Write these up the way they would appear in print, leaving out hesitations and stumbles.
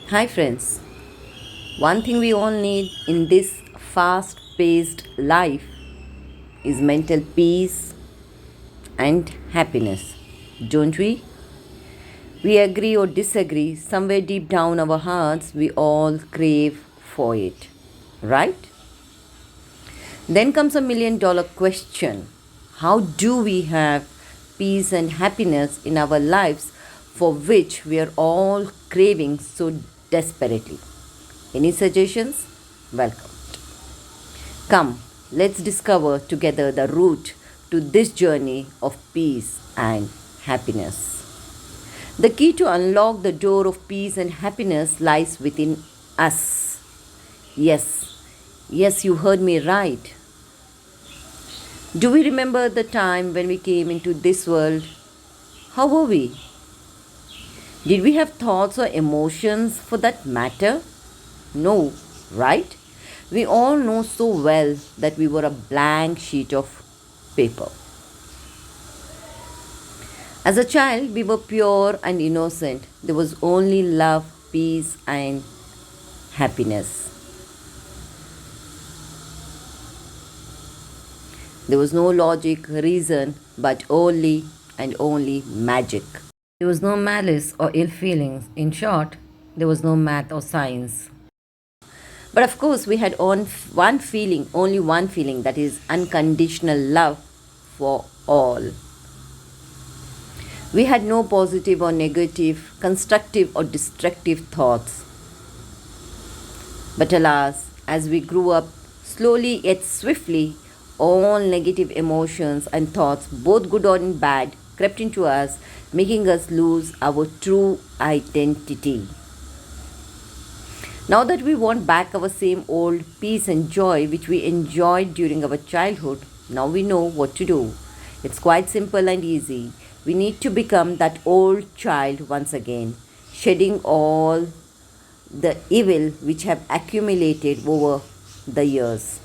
Hi, friends. One thing we all need in this fast paced life is mental peace and happiness. Don't we? We agree or disagree, somewhere deep down our hearts, we all crave for it. Right? Then comes a $1 million question. How do we have peace and happiness in our lives for which we are all craving so desperately? Any suggestions? Welcome. Come, let's discover together the route to this journey of peace and happiness. The key to unlock the door of peace and happiness lies within us. Yes, you heard me right. Do we remember the time when we came into this world? How were we? Did we have thoughts or emotions for that matter? No, right? We all know so well that we were a blank sheet of paper. As a child, we were pure and innocent. There was only love, peace, and happiness. There was no logic, reason, but only and only magic. There was no malice or ill feelings. In short, there was no math or science. But of course, we had one feeling, only one feeling, that is unconditional love for all. We had no positive or negative, constructive or destructive thoughts. But alas, as we grew up, slowly yet swiftly, all negative emotions and thoughts, both good or bad, crept into us, making us lose our true identity. Now that we want back our same old peace and joy which we enjoyed during our childhood, now we know what to do. It's quite simple and easy. We need to become that old child once again, shedding all the evil which have accumulated over the years.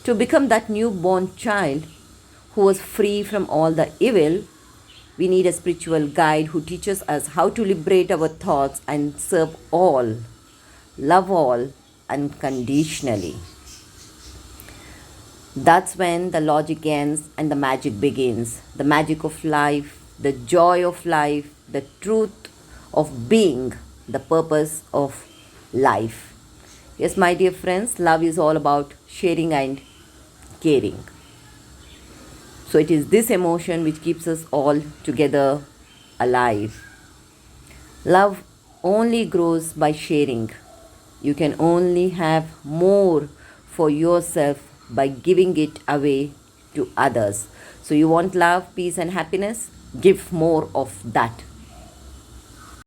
To become that newborn child who was free from all the evil, we need a spiritual guide who teaches us how to liberate our thoughts and serve all, love all unconditionally. That's when the logic ends and the magic begins. The magic of life, the joy of life, the truth of being, the purpose of life. Yes, my dear friends, love is all about sharing and caring. So it is this emotion which keeps us all together alive. Love only grows by sharing. You can only have more for yourself by giving it away to others. So you want love, peace and happiness? Give more of that